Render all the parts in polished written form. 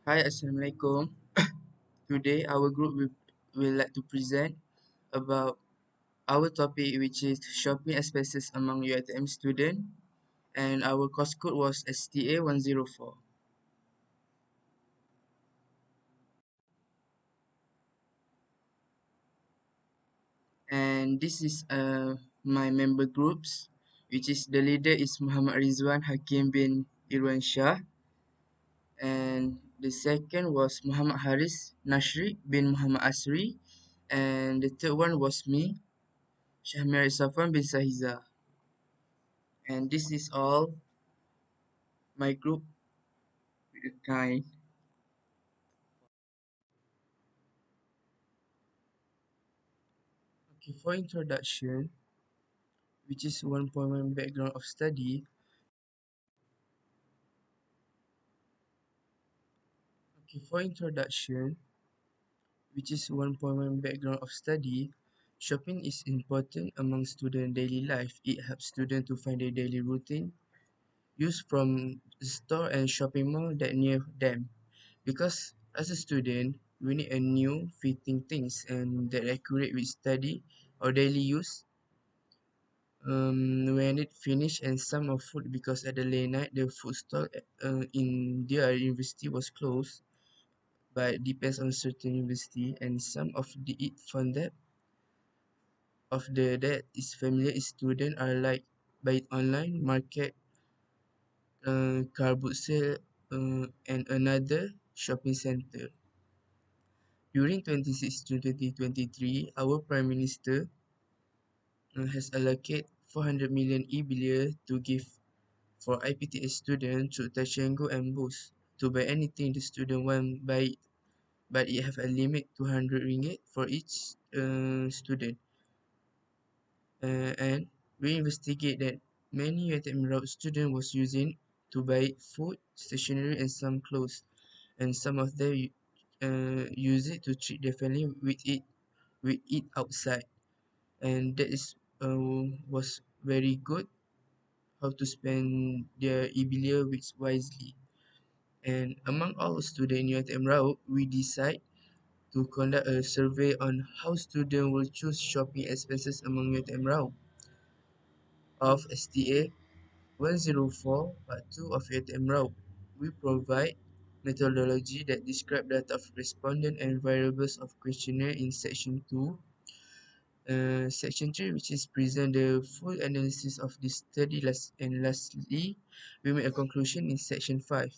Hi, Assalamualaikum. Today, our group will like to present about our topic, which is shopping expenses among UiTM students, and our course code was Sta104. And this is my member groups, which is the leader is Muhammad Rizwan Hakim bin Irwan Shah, and the second was Muhammad Haris Nashri bin Muhammad Asri, and the third one was me, Shahmir Safwan bin Sahiza. And this is all my group kind. Okay, for introduction, which is 1.1 background of study. Okay, for introduction, which is 1.1 background of study. Shopping is important among student daily life. It helps students to find their daily routine, use from the store and shopping mall that near them. Because as a student, we need a new fitting things and that accurate with study or daily use. When it finished and some of food because at the late night the food stall in their university was closed, but depends on certain university and some of the it from that of the that is familiar is student are like buy it online market, car boot sale, and another shopping center. During 26 to 2023, our Prime Minister has allocated 400 million e-billion to give for IPTS students to Tashengo and Boost to buy anything the student want buy it, but it have a limit 200 ringgit for each student. And we investigate that many UiTM Raub student was using to buy food, stationery, and some clothes, and some of them use it to treat their family with it outside, and that is was very good how to spend their e-billion wisely. And among all students in UiTM Raub, we decide to conduct a survey on how students will choose shopping expenses among UiTM Raub of STA 104 Part 2 of UiTM Raub. We provide methodology that describe data of respondent and variables of questionnaire in section 2. Section 3, which is present the full analysis of this study and lastly, we make a conclusion in section 5.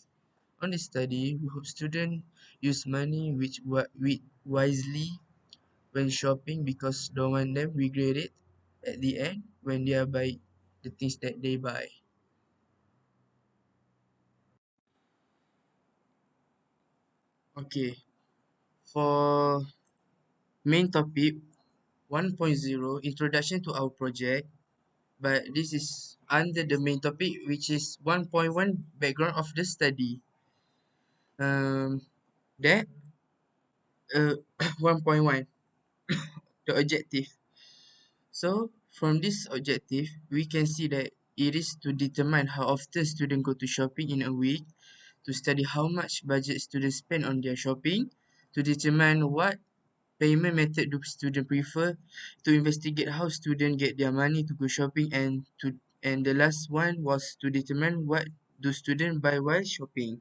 On this study, we hope students use money with wisely when shopping because don't want them regret it at the end when they are buy the things that they buy. Okay, for main topic 1.0 introduction to our project, but this is under the main topic which is 1.1 background of the study. That 1.1 the objective. So from this objective, we can see that it is to determine how often students go to shopping in a week, to study how much budget students spend on their shopping, to determine what payment method do students prefer, to investigate how students get their money to go shopping, and the last one was to determine what do students buy while shopping.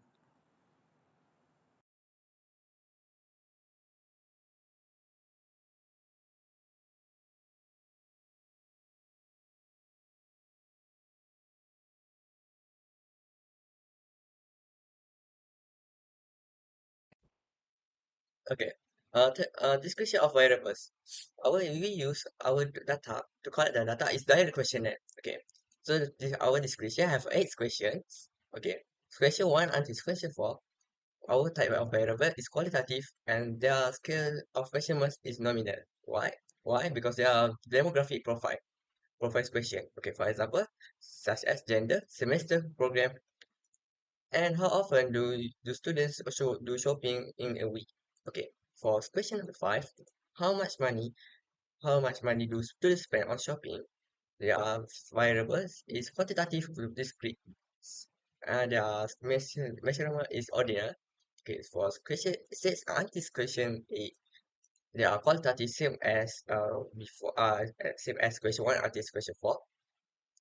Okay. Description of variables. We use our data to collect the data is direct questionnaire. Okay. So our description have 8 questions. Okay. Question 1 until question 4. Our type of variable is qualitative and their scale of measurement is nominal. Why? Why? Because they are demographic profile question. Okay. For example, such as gender, semester, program, and how often do students do shopping in a week? Okay, for question number 5, how much money how much money do students spend on shopping? There are variables is quantitative to discrete. Their measurement is ordinal. Okay, for question six and this question eight, they are qualitative same as before same as question one and this question four.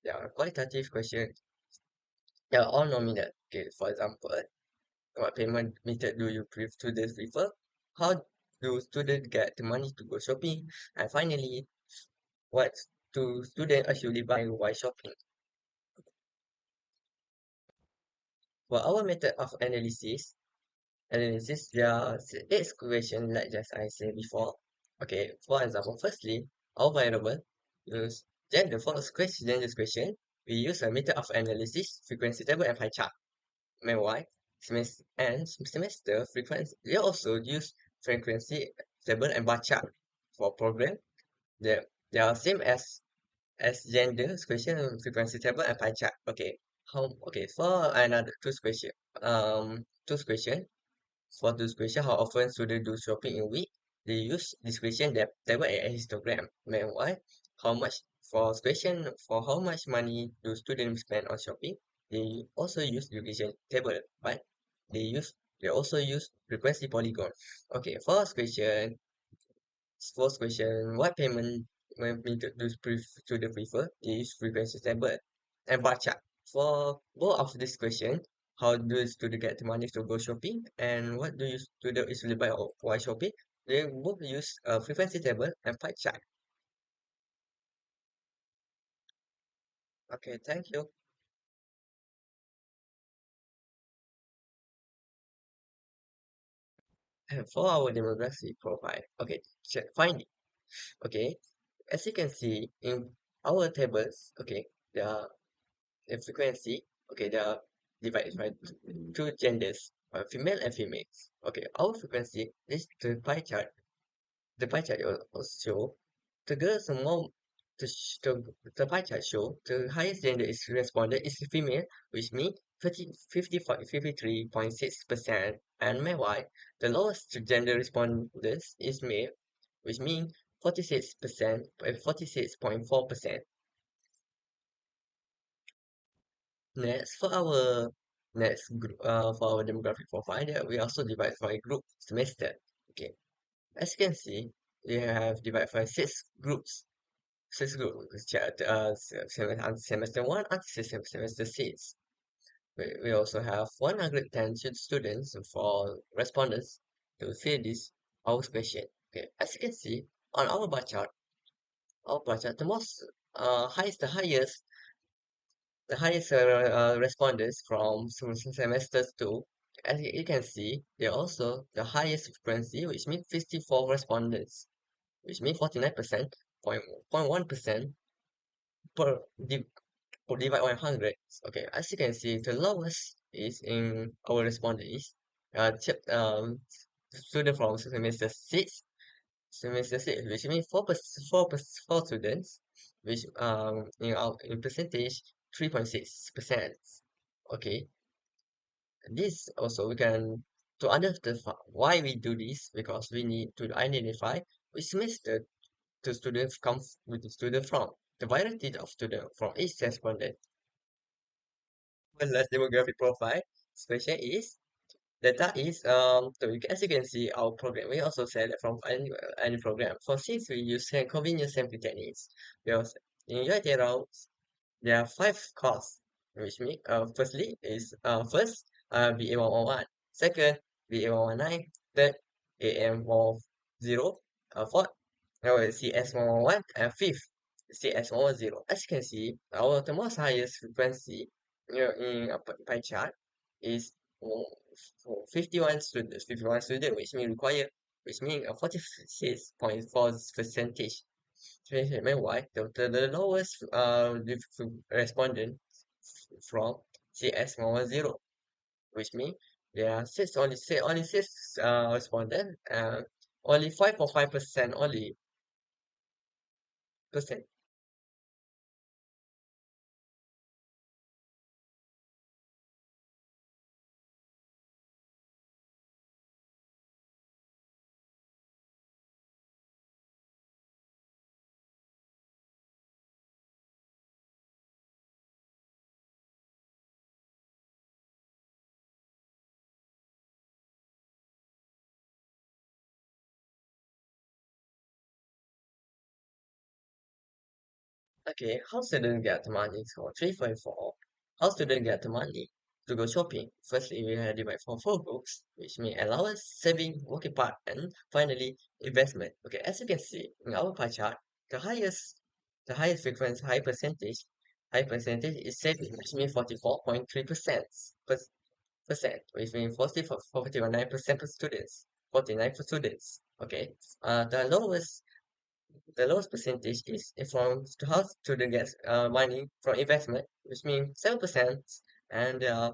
They are qualitative question. They are all nominal. Okay, for example, what payment method do you students prefer? How do students get the money to go shopping? And finally, what do students actually buy while shopping? For our method of analysis, there are eight questions like just I said before. Okay, for example, firstly, our variable use gender for gender question. We use a method of analysis, frequency table, and pie chart. Meanwhile, semester frequency, we also use frequency table and bar chart for program. They are same as gender question, frequency table, and pie chart. Okay, for another two question. For this question, how often students do shopping in a week? They use this question that table and histogram. Meanwhile, how much for question for how much money do students spend on shopping? They also use division table, but they also use frequency polygon. Okay, first question, what payment method do students prefer? They use frequency table and bar chart. For both of this question, how do students get the money to go shopping and what do you student usually buy while shopping? They both use a frequency table and pie chart. Okay, thank you. And for our demographic profile, okay, check find it. Okay, as you can see in our tables, okay, the frequency, okay, they are divided by two genders, female and females. Okay, our frequency is the pie chart. The pie chart also show the girls are more the pie chart show the highest gender is responded is female, which means 53.6%, and meanwhile the lowest gender respondents is male, which means 46%, 46.4%. Next, for our demographic profile, we also divide by group semester. Okay, as you can see, we have divided by six groups, semester one and semester six. We also have 110 students for respondents to fill this our question. Okay, as you can see on our bar chart, the highest respondents from semesters two. As you can see, they're also the highest frequency, which means 54 respondents, which means 49%, 0.1% per, div per divide 100. Okay, as you can see, the lowest is in our respondent is student from semester six, which means 4 students, which in percentage 3.6%. Okay, this also we can to understand why we do this because we need to identify which semester the students come with the student from the variety of student from each respondent. One last demographic profile special is data is so as you can see our program we also said that from any program for since we use convenience sampling techniques because in UiTM Raub there are five cores, which means firstly is first BA111, second BA119, third AM10, fourth CS111, and fifth CS110. As you can see, the most highest frequency in a pie chart is for 51 students, which means 46.4 percentage. Meanwhile, the lowest respondent from CS110, which means there are only six respondent, only 5.5% only percent. Okay, how students get money? So 3.4. How students get money to go shopping? Firstly, we have divided for four groups, which mean allowance, saving, working part, and finally investment. Okay, as you can see in our pie chart, the highest frequency, high percentage is saving, which means 44.3%, which means 49% for students, 49 for students. Okay, the lowest percentage is from how student gets money from investment, which means 7%, and there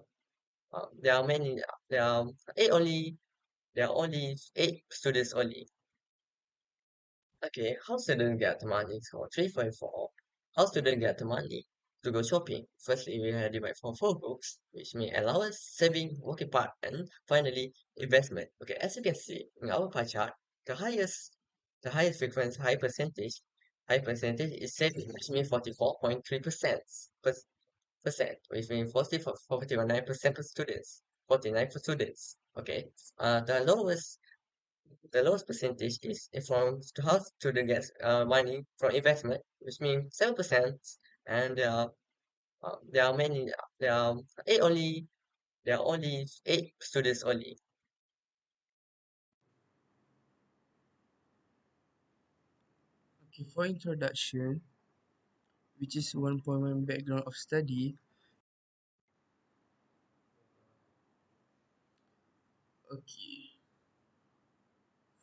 are many. There are eight only. There are only eight students only. Okay, how student get money? So 3.4. How student get money to go shopping? Firstly, we have divided for four groups, which mean allowance, saving, working part, and finally investment. Okay, as you can see in our pie chart, the highest frequency, high percentage is saving, which means 44.3%, which means 49% for students, 49 for students. Okay, the lowest percentage is from how student gets money from investment, which means 7%, and there are many. There are eight only. There are only eight students only. Okay, for introduction, which is 1.1 background of study. Okay,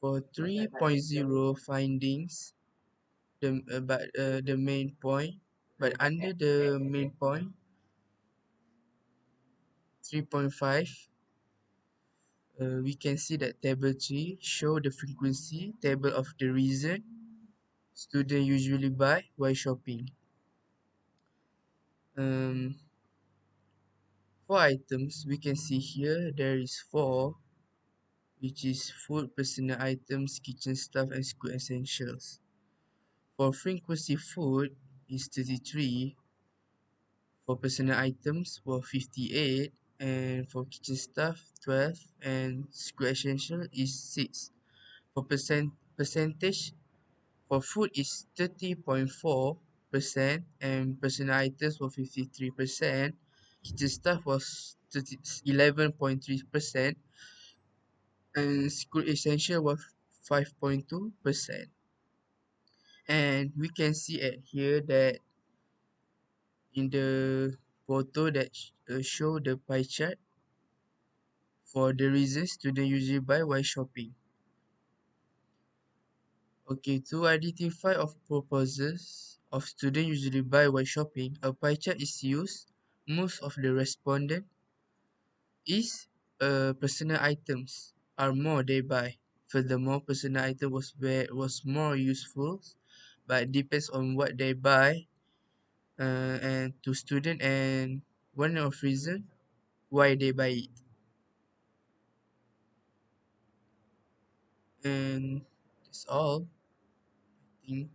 for 3.0 findings, the main point, but under the main point, 3.5, we can see that table 3 show the frequency table of the reason students usually buy while shopping. Um, for items, we can see here there is 4, which is food, personal items, kitchen stuff, and school essentials. For frequency, food is 33, for personal items for 58, and for kitchen stuff 12, and school essential is 6. For percentage, for food is 30.4%, and personal items were 53%. Kitchen stuff was 11.3%, and school essential was 5.2%. And we can see at here that in the photo that show the pie chart for the reasons students usually buy while shopping. Okay, to identify of purposes of students usually buy while shopping, a pie chart is used. Most of the respondent is personal items are more they buy. Furthermore, personal item was more useful, but it depends on what they buy and to student and one of reason why they buy it. And that's all, I think.